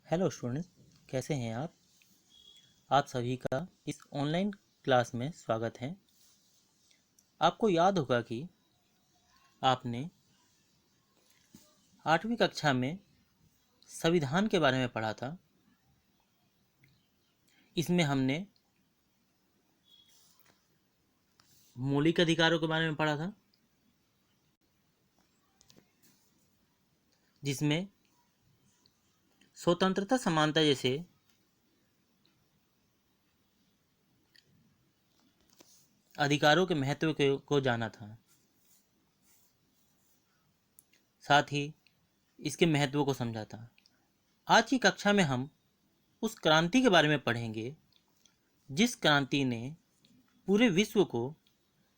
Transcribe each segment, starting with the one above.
Hello students, कैसे हैं आप सभी का इस ऑनलाइन क्लास में स्वागत है। आपको याद होगा कि आपने 8वीं कक्षा में संविधान के बारे में पढ़ा था। इसमें हमने मौलिक अधिकारों के बारे में पढ़ा था, जिसमें स्वतंत्रता समानता जैसे अधिकारों के महत्व को जाना था। साथ ही इसके महत्व को समझा था। आज की कक्षा में हम उस क्रांति के बारे में पढ़ेंगे जिस क्रांति ने पूरे विश्व को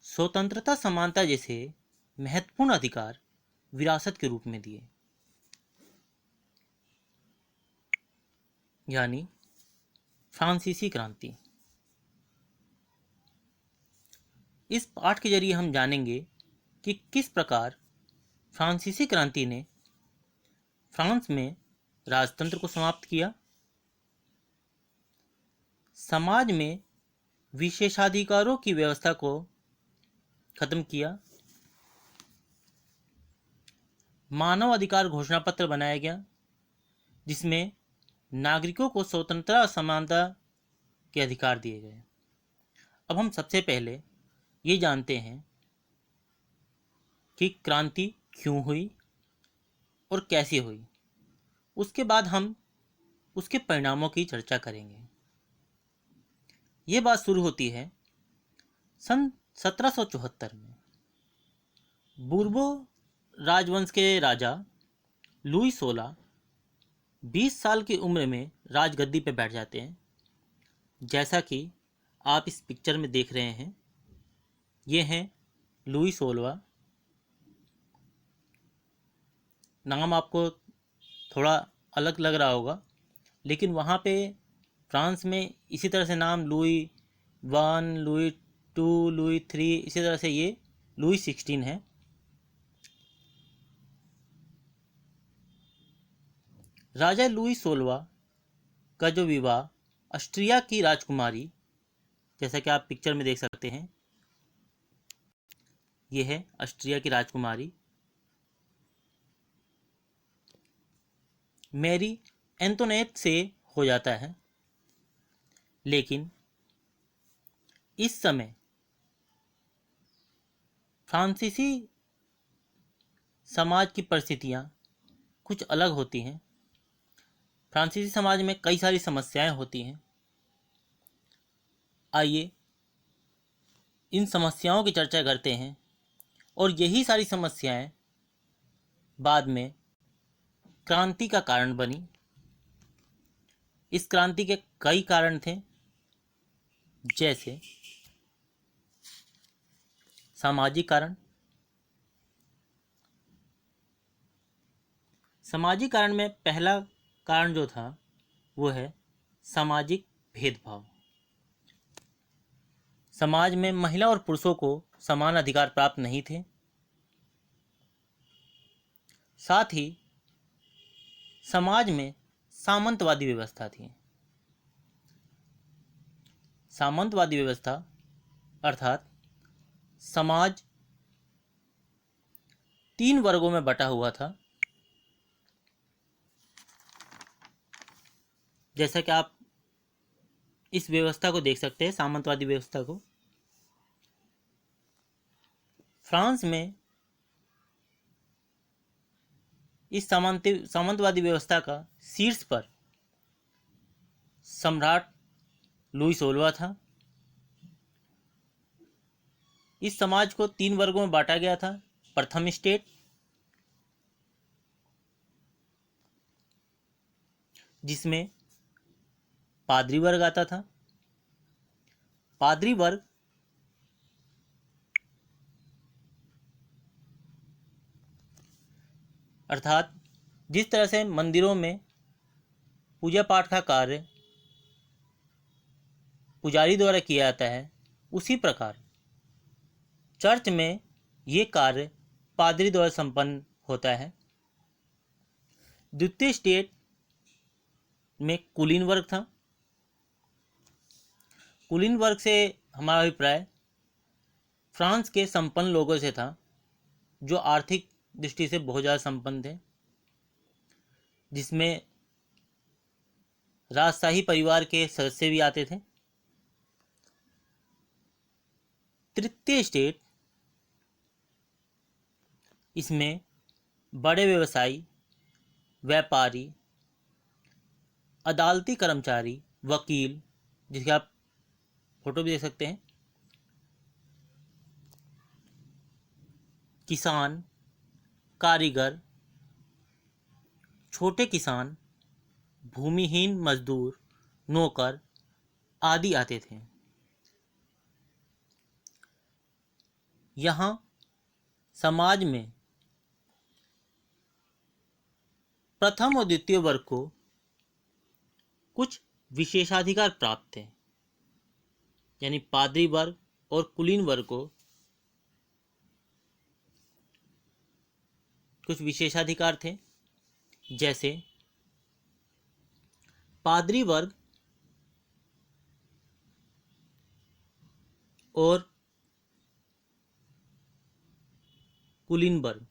स्वतंत्रता समानता जैसे महत्वपूर्ण अधिकार विरासत के रूप में दिए, यानी फ्रांसीसी क्रांति। इस पाठ के जरिए हम जानेंगे कि किस प्रकार फ्रांसीसी क्रांति ने फ्रांस में राजतंत्र को समाप्त किया, समाज में विशेषाधिकारों की व्यवस्था को खत्म किया, मानव अधिकार घोषणा पत्र बनाया गया जिसमें नागरिकों को स्वतंत्रता और समानता के अधिकार दिए गए। अब हम सबसे पहले ये जानते हैं कि क्रांति क्यों हुई और कैसे हुई। उसके बाद हम उसके परिणामों की चर्चा करेंगे। ये बात शुरू होती है सन 1774 में। बूर्बो राजवंश के राजा लुई 16 20 साल की उम्र में राजगद्दी पर बैठ जाते हैं। जैसा कि आप इस पिक्चर में देख रहे हैं, ये हैं लुई 16। नाम आपको थोड़ा अलग लग रहा होगा, लेकिन वहाँ पे फ्रांस में इसी तरह से नाम लुई 1, लुई 2, लुई 3, इसी तरह से ये लुई 16 है। राजा लुई 16 का जो विवाह ऑस्ट्रिया की राजकुमारी, जैसा कि आप पिक्चर में देख सकते हैं, ये है ऑस्ट्रिया की राजकुमारी मैरी एंटोनेट से हो जाता है। लेकिन इस समय फ्रांसीसी समाज की परिस्थितियां कुछ अलग होती हैं। फ्रांसीसी समाज में कई सारी समस्याएं होती हैं। आइए इन समस्याओं की चर्चा करते हैं, और यही सारी समस्याएं बाद में क्रांति का कारण बनी। इस क्रांति के कई कारण थे, जैसे सामाजिक कारण। सामाजिक कारण में पहला कारण जो था वो है सामाजिक भेदभाव। समाज में महिला और पुरुषों को समान अधिकार प्राप्त नहीं थे। साथ ही समाज में सामंतवादी व्यवस्था थी। सामंतवादी व्यवस्था अर्थात समाज 3 वर्गों में बटा हुआ था। जैसा कि आप इस व्यवस्था को देख सकते हैं, सामंतवादी व्यवस्था को। फ्रांस में इस सामंतवादी व्यवस्था का शीर्ष पर सम्राट लुई 16 था। इस समाज को 3 वर्गों में बांटा गया था। प्रथम स्टेट, जिसमें पादरी वर्ग आता था। पादरी वर्ग अर्थात जिस तरह से मंदिरों में पूजा पाठ का कार्य पुजारी द्वारा किया जाता है, उसी प्रकार चर्च में ये कार्य पादरी द्वारा संपन्न होता है। द्वितीय स्टेट में कुलीन वर्ग था। कुलीन वर्ग से हमारा अभिप्राय फ्रांस के संपन्न लोगों से था, जो आर्थिक दृष्टि से बहुत ज़्यादा संपन्न थे, जिसमें राजशाही परिवार के सदस्य भी आते थे। तृतीय स्टेट, इसमें बड़े व्यवसायी, व्यापारी, अदालती कर्मचारी, वकील, जिसके आप फोटो भी देख सकते हैं, किसान, कारीगर, छोटे किसान, भूमिहीन मजदूर, नौकर आदि आते थे। यहाँ समाज में प्रथम और द्वितीय वर्ग को कुछ विशेषाधिकार प्राप्त थे, यानी पादरी वर्ग और कुलीन वर्ग को कुछ विशेषाधिकार थे। जैसे पादरी वर्ग और कुलीन वर्ग,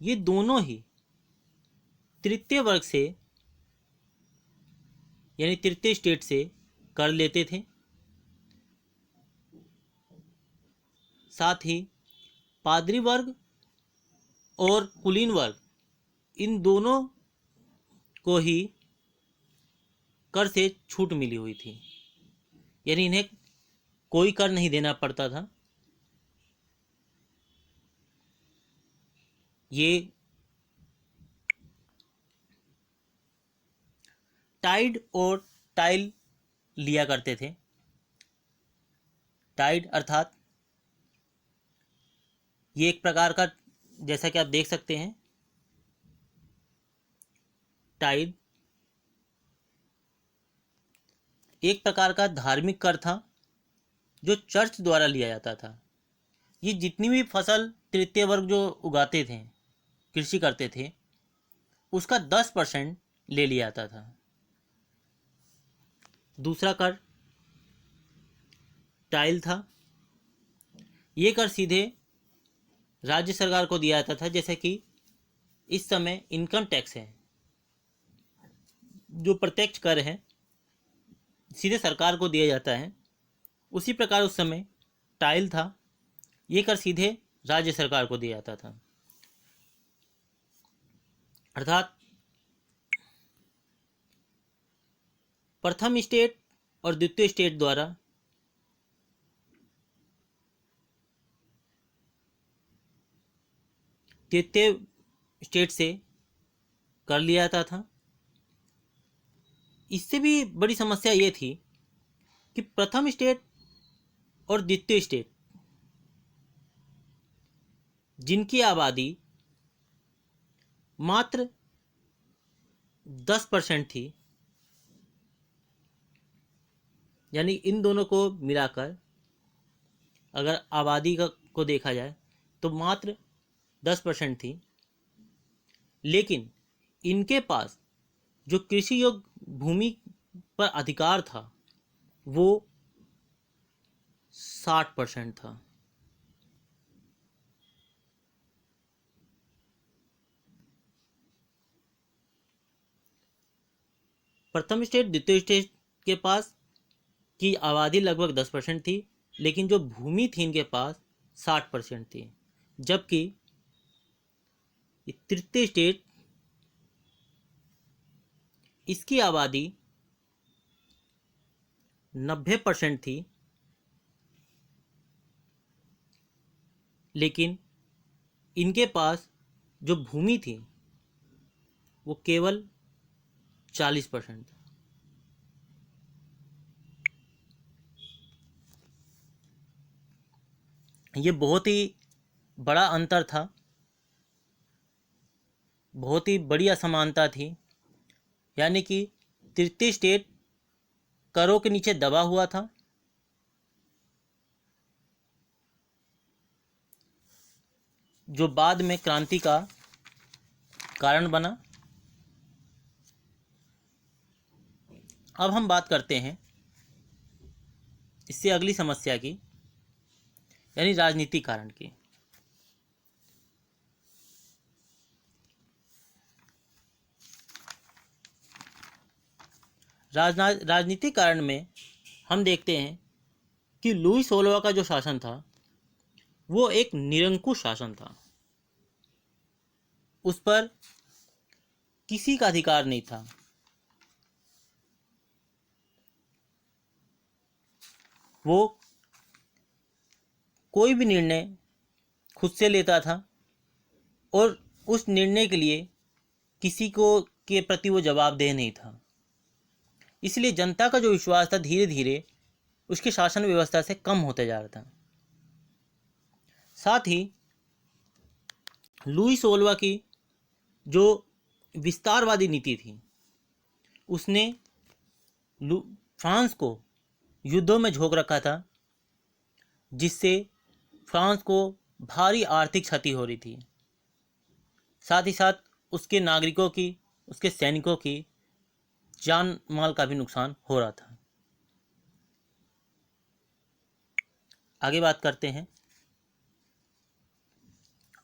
ये दोनों ही तृतीय वर्ग से, यानी तृतीय स्टेट से कर लेते थे। साथ ही पादरी वर्ग और कुलीन वर्ग, इन दोनों को ही कर से छूट मिली हुई थी, यानी इन्हें कोई कर नहीं देना पड़ता था। ये टाइड और टाइल लिया करते थे। टाइड अर्थात ये एक प्रकार का, जैसा कि आप देख सकते हैं, टाइड एक प्रकार का धार्मिक कर था जो चर्च द्वारा लिया जाता था। ये जितनी भी फसल तृतीय वर्ग जो उगाते थे, कृषि करते थे, उसका 10% ले लिया जाता था। दूसरा कर टाइल था। ये कर सीधे राज्य सरकार को दिया जाता था, जैसे कि इस समय इनकम टैक्स है, जो प्रत्यक्ष कर है, सीधे सरकार को दिया जाता है। उसी प्रकार उस समय टाइल था, ये कर सीधे राज्य सरकार को दिया जाता था। अर्थात प्रथम स्टेट और द्वितीय स्टेट द्वारा तृतीय स्टेट से कर लिया जाता था। इससे भी बड़ी समस्या ये थी कि प्रथम स्टेट और द्वितीय स्टेट, जिनकी आबादी मात्र 10% थी, यानी इन दोनों को मिलाकर अगर आबादी को देखा जाए तो मात्र 10% थी, लेकिन इनके पास जो कृषि योग्य भूमि पर अधिकार था वो 60% था। प्रथम स्टेट द्वितीय स्टेट के पास की आबादी लगभग 10% थी, लेकिन जो भूमि थी इनके पास 60% थी। जबकि तृतीय स्टेट, इसकी आबादी 90% थी, लेकिन इनके पास जो भूमि थी वो केवल 40% था। ये बहुत ही बड़ा अंतर था, बहुत ही बड़ी असमानता थी। यानी कि तृतीय स्टेट करों के नीचे दबा हुआ था, जो बाद में क्रांति का कारण बना। अब हम बात करते हैं इससे अगली समस्या की, यानी राजनीतिक कारण की। राजनीतिक कारण में हम देखते हैं कि लुई 16वां का जो शासन था वो एक निरंकुश शासन था। उस पर किसी का अधिकार नहीं था। वो कोई भी निर्णय खुद से लेता था और उस निर्णय के लिए किसी को के प्रति वो जवाबदेह नहीं था। इसलिए जनता का जो विश्वास था धीरे धीरे उसकी शासन व्यवस्था से कम होते जा रहा था। साथ ही लुई 16वां की जो विस्तारवादी नीति थी उसने फ्रांस को युद्धों में झोंक रखा था, जिससे फ्रांस को भारी आर्थिक क्षति हो रही थी। साथ ही साथ उसके नागरिकों की, उसके सैनिकों की जान माल का भी नुकसान हो रहा था। आगे बात करते हैं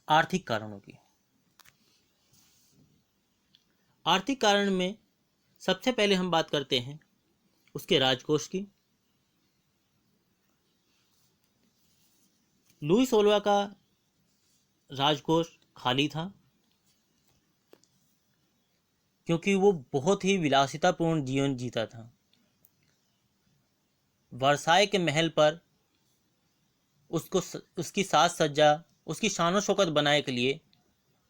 आर्थिक कारणों की। आर्थिक कारण में सबसे पहले हम बात करते हैं उसके राजकोष की। लुई 16वां का राजकोष खाली था क्योंकि वो बहुत ही विलासितापूर्ण जीवन जीता था। वर्साय के महल पर उसको उसकी साज सज्जा, उसकी शान शौकत बनाने के लिए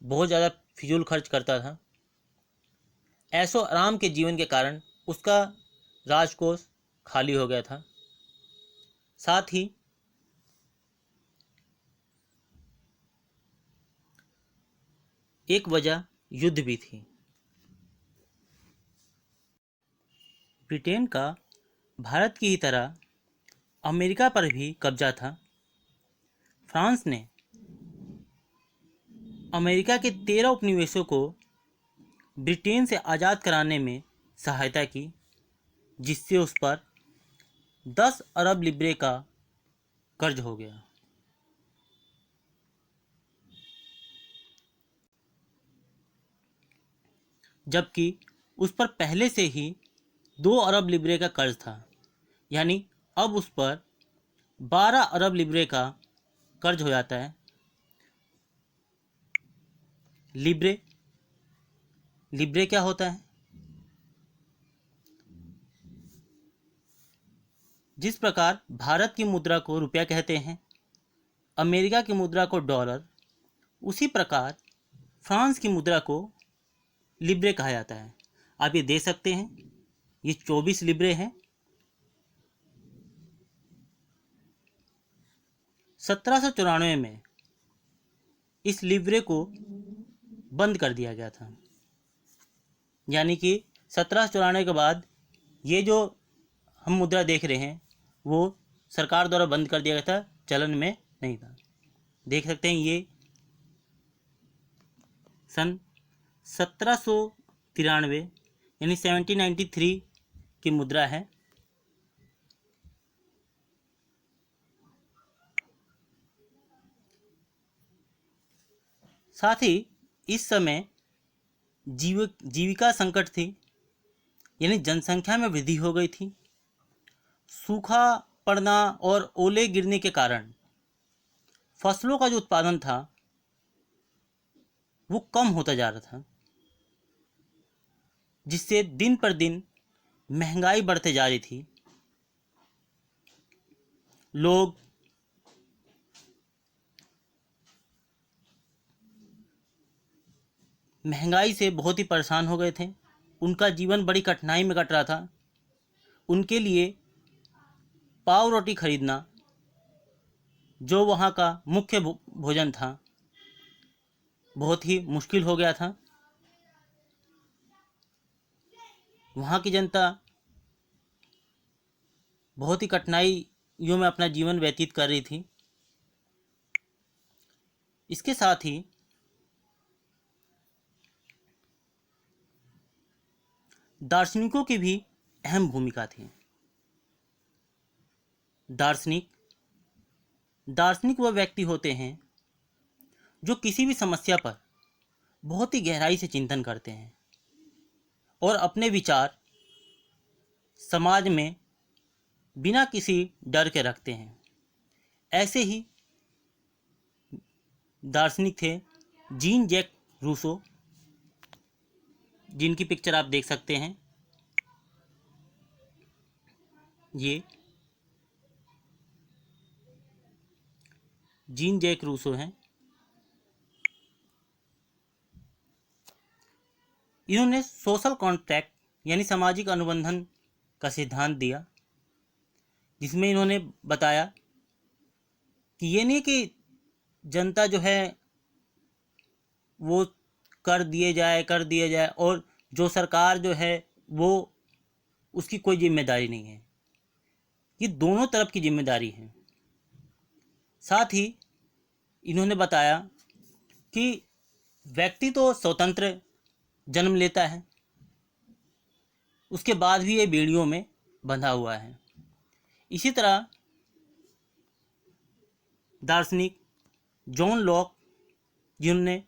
बहुत ज़्यादा फिजूल खर्च करता था। ऐशो आराम के जीवन के कारण उसका राजकोष खाली हो गया था। साथ ही एक वजह युद्ध भी थी। ब्रिटेन का भारत की ही तरह अमेरिका पर भी कब्जा था। फ्रांस ने अमेरिका के 13 उपनिवेशों को ब्रिटेन से आज़ाद कराने में सहायता की, जिससे उस पर 10 अरब लिब्रे का कर्ज हो गया। जबकि उस पर पहले से ही 2 अरब लिब्रे का कर्ज था, यानी अब उस पर 12 अरब लिब्रे का कर्ज हो जाता है। लिब्रे लिब्रे क्या होता है? जिस प्रकार भारत की मुद्रा को रुपया कहते हैं, अमेरिका की मुद्रा को डॉलर, उसी प्रकार फ्रांस की मुद्रा को लिब्रे कहा जाता है। आप ये देख सकते हैं, ये 24 लिब्रे हैं। 1794 में इस लिब्रे को बंद कर दिया गया था, यानी कि 1794 के बाद ये जो हम मुद्रा देख रहे हैं वो सरकार द्वारा बंद कर दिया गया था, चलन में नहीं था। देख सकते हैं ये सन 1793 यानी 1793 की मुद्रा है। साथ ही इस समय जीविका संकट थी, यानी जनसंख्या में वृद्धि हो गई थी। सूखा पड़ना और ओले गिरने के कारण फसलों का जो उत्पादन था वो कम होता जा रहा था, जिससे दिन पर दिन महंगाई बढ़ते जा रही थी। लोग महंगाई से बहुत ही परेशान हो गए थे। उनका जीवन बड़ी कठिनाई में कट रहा था। उनके लिए पाव रोटी खरीदना, जो वहाँ का मुख्य भोजन था, बहुत ही मुश्किल हो गया था। वहाँ की जनता बहुत ही कठिनाइयों में अपना जीवन व्यतीत कर रही थी। इसके साथ ही दार्शनिकों की भी अहम भूमिका थी। दार्शनिक दार्शनिक वह व्यक्ति होते हैं जो किसी भी समस्या पर बहुत ही गहराई से चिंतन करते हैं और अपने विचार समाज में बिना किसी डर के रखते हैं। ऐसे ही दार्शनिक थे जीन जैक रूसो, जिनकी पिक्चर आप देख सकते हैं। ये जीन जैक रूसो हैं। इन्होंने सोशल कॉन्ट्रैक्ट यानी सामाजिक अनुबंधन का सिद्धांत दिया, जिसमें इन्होंने बताया कि ये नहीं कि जनता जो है वो कर दिए जाए और जो सरकार जो है वो उसकी कोई जिम्मेदारी नहीं है। ये दोनों तरफ की जिम्मेदारी है। साथ ही इन्होंने बताया कि व्यक्ति तो स्वतंत्र जन्म लेता है, उसके बाद भी ये बेड़ियों में बंधा हुआ है। इसी तरह दार्शनिक जॉन लॉक, जिन्होंने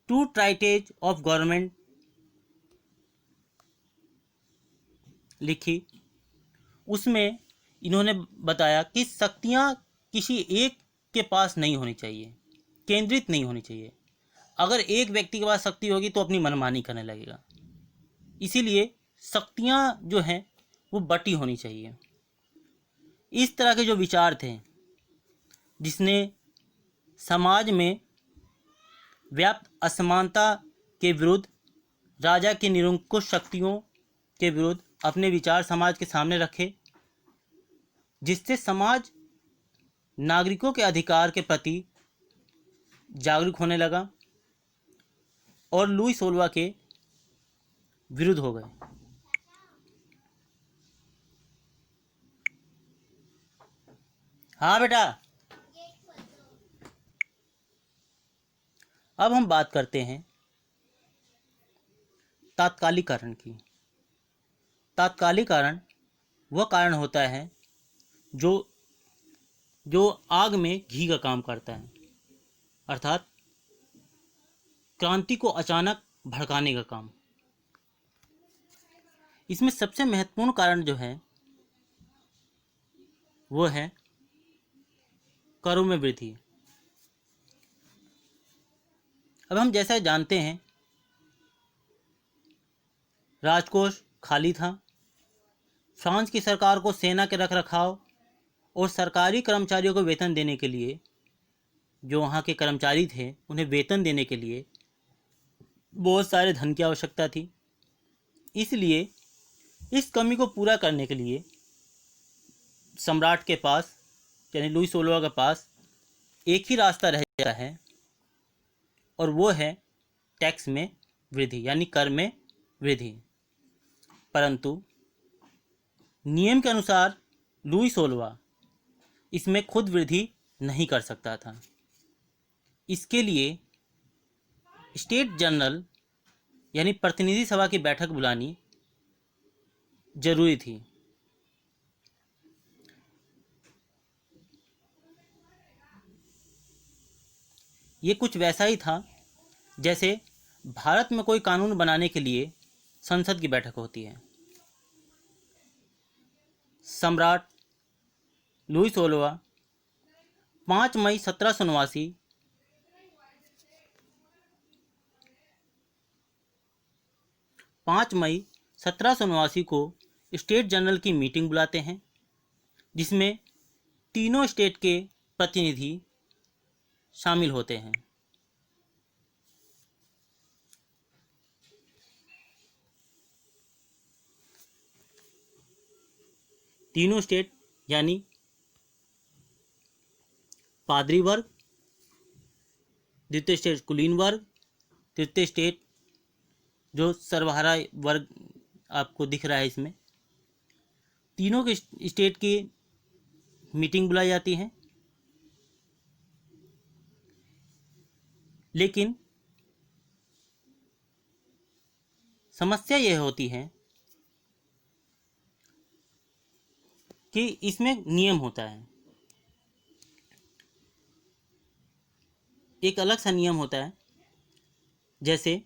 टू ट्राइटेज ऑफ गवर्नमेंट लिखी, उसमें इन्होंने बताया कि शक्तियाँ किसी एक के पास नहीं होनी चाहिए, केंद्रित नहीं होनी चाहिए। अगर एक व्यक्ति के पास शक्ति होगी तो अपनी मनमानी करने लगेगा। इसीलिए शक्तियाँ जो हैं वो बटी होनी चाहिए। इस तरह के जो विचार थे, जिसने समाज में व्याप्त असमानता के विरुद्ध, राजा की निरंकुश शक्तियों के विरुद्ध अपने विचार समाज के सामने रखे, जिससे समाज नागरिकों के अधिकार के प्रति जागरूक होने लगा और लुई सोलवा के विरुद्ध हो गए। हाँ बेटा। अब हम बात करते हैं तात्कालिकरण की। तात्कालिकरण वह कारण होता है जो जो आग में घी का काम करता है, अर्थात क्रांति को अचानक भड़काने का काम। इसमें सबसे महत्वपूर्ण कारण जो है वो है करों में वृद्धि। अब हम जैसा जानते हैं, राजकोष खाली था। फ्रांस की सरकार को सेना के रखरखाव और सरकारी कर्मचारियों को वेतन देने के लिए, जो वहाँ के कर्मचारी थे उन्हें वेतन देने के लिए बहुत सारे धन की आवश्यकता थी। इसलिए इस कमी को पूरा करने के लिए सम्राट के पास यानी लुई सोलवा के पास एक ही रास्ता रह जाता है, और वो है टैक्स में वृद्धि यानी कर में वृद्धि। परंतु नियम के अनुसार लुई सोलवा इसमें खुद वृद्धि नहीं कर सकता था। इसके लिए स्टेट जनरल यानी प्रतिनिधि सभा की बैठक बुलानी जरूरी थी। ये कुछ वैसा ही था जैसे भारत में कोई कानून बनाने के लिए संसद की बैठक होती है। सम्राट लुई सोलवा 5 मई 1789 5 मई 1789 को स्टेट जनरल की मीटिंग बुलाते हैं, जिसमें तीनों स्टेट के प्रतिनिधि शामिल होते हैं। तीनों स्टेट यानी पादरी वर्ग, द्वितीय स्टेट कुलीन वर्ग, तृतीय स्टेट जो सर्वहारा वर्ग आपको दिख रहा है, इसमें तीनों के स्टेट की मीटिंग बुलाई जाती है। लेकिन समस्या यह होती है कि इसमें नियम होता है, एक अलग सा नियम होता है। जैसे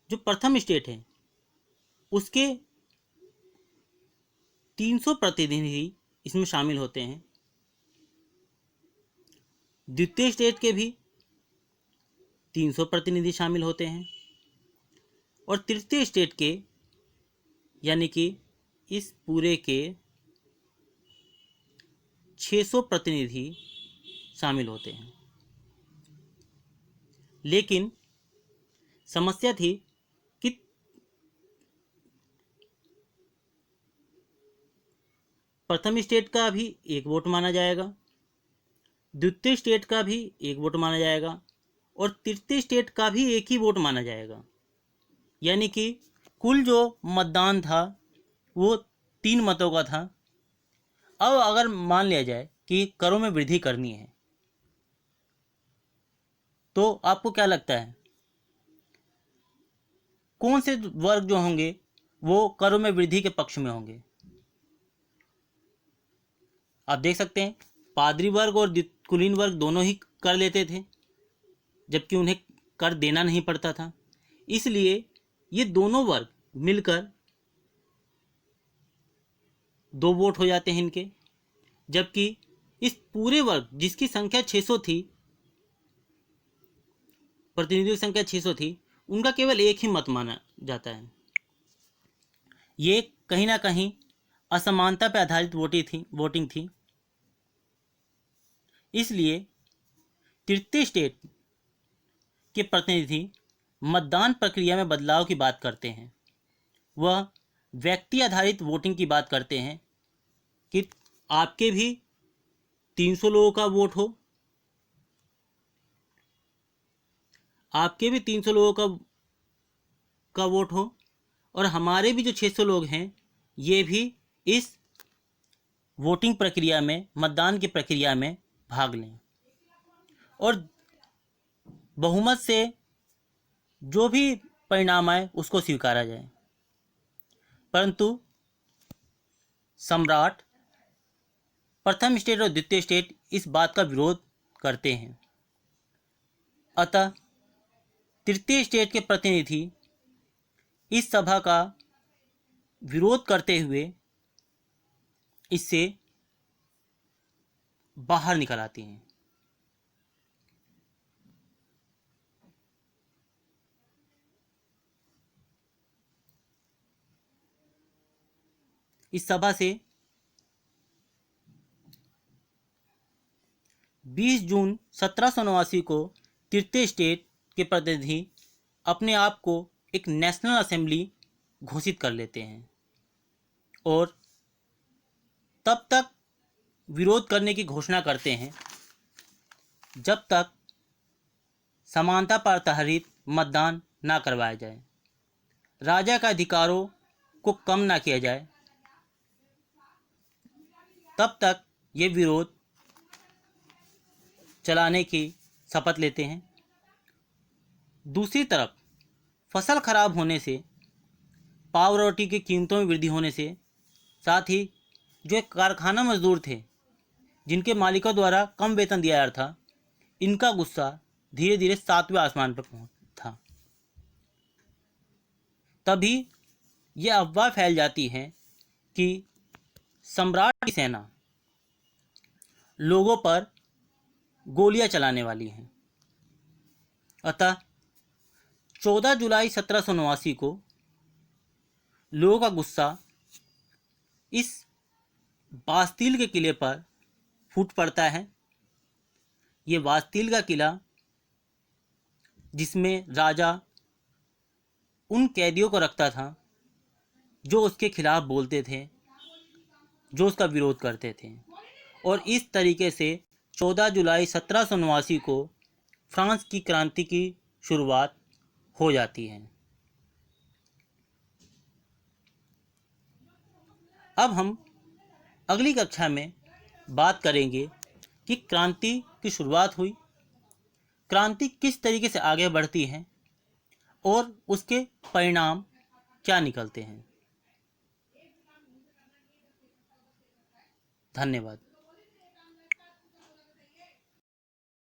जो प्रथम स्टेट है उसके 300 प्रतिनिधि इसमें शामिल होते हैं, द्वितीय स्टेट के भी 300 प्रतिनिधि शामिल होते हैं, और तृतीय स्टेट के यानी कि इस पूरे के 600 प्रतिनिधि शामिल होते हैं। लेकिन समस्या थी कि प्रथम स्टेट का भी एक वोट माना जाएगा, द्वितीय स्टेट का भी एक वोट माना जाएगा, और तृतीय स्टेट का भी एक ही वोट माना जाएगा। यानी कि कुल जो मतदान था वो 3 मतों का था। अब अगर मान लिया जाए कि करों में वृद्धि करनी है, तो आपको क्या लगता है कौन से वर्ग जो होंगे वो करों में वृद्धि के पक्ष में होंगे? आप देख सकते हैं पादरी वर्ग और कुलीन वर्ग दोनों ही कर लेते थे, जबकि उन्हें कर देना नहीं पड़ता था। इसलिए ये दोनों वर्ग मिलकर 2 वोट हो जाते हैं इनके, जबकि इस पूरे वर्ग जिसकी संख्या 600 थी, प्रतिनिधियों की संख्या 600 थी, उनका केवल एक ही मत माना जाता है। ये कहीं ना कहीं असमानता पर आधारित वोटिंग थी। इसलिए तृतीय स्टेट के प्रतिनिधि मतदान प्रक्रिया में बदलाव की बात करते हैं। वह व्यक्ति आधारित वोटिंग की बात करते हैं कि आपके भी 300 लोगों का वोट हो, आपके भी 300 लोगों का वोट हो, और हमारे भी जो 600 लोग हैं ये भी इस वोटिंग प्रक्रिया में, मतदान की प्रक्रिया में भाग लें, और बहुमत से जो भी परिणाम आए उसको स्वीकारा जाए। परंतु सम्राट, प्रथम स्टेट और द्वितीय स्टेट इस बात का विरोध करते हैं। अतः तृतीय स्टेट के प्रतिनिधि इस सभा का विरोध करते हुए इससे बाहर निकल आती हैं। इस सभा से 20 जून 1789 को तृतीय स्टेट के प्रतिनिधि अपने आप को एक नेशनल असेंबली घोषित कर लेते हैं, और तब तक विरोध करने की घोषणा करते हैं जब तक समानता पर आधारित मतदान ना करवाया जाए, राजा का अधिकारों को कम ना किया जाए, तब तक ये विरोध चलाने की शपथ लेते हैं। दूसरी तरफ फसल खराब होने से, पाव रोटी की कीमतों में वृद्धि होने से, साथ ही जो एक कारखाना मजदूर थे जिनके मालिकों द्वारा कम वेतन दिया जा रहा था, इनका गुस्सा धीरे धीरे 7वें आसमान पर पहुंचा था। तभी यह अफवाह फैल जाती है कि सम्राट की सेना लोगों पर गोलियां चलाने वाली है। अतः 14 जुलाई 1789 को लोगों का गुस्सा इस बास्तील के किले पर फूट पड़ता है। ये बास्तील का किला जिसमें राजा उन कैदियों को रखता था जो उसके खिलाफ बोलते थे, जो उसका विरोध करते थे, और इस तरीके से 14 जुलाई 1789 को फ्रांस की क्रांति की शुरुआत हो जाती है। अब हम अगली कक्षा में बात करेंगे कि क्रांति की शुरुआत हुई, क्रांति किस तरीके से आगे बढ़ती है और उसके परिणाम क्या निकलते हैं। धन्यवाद।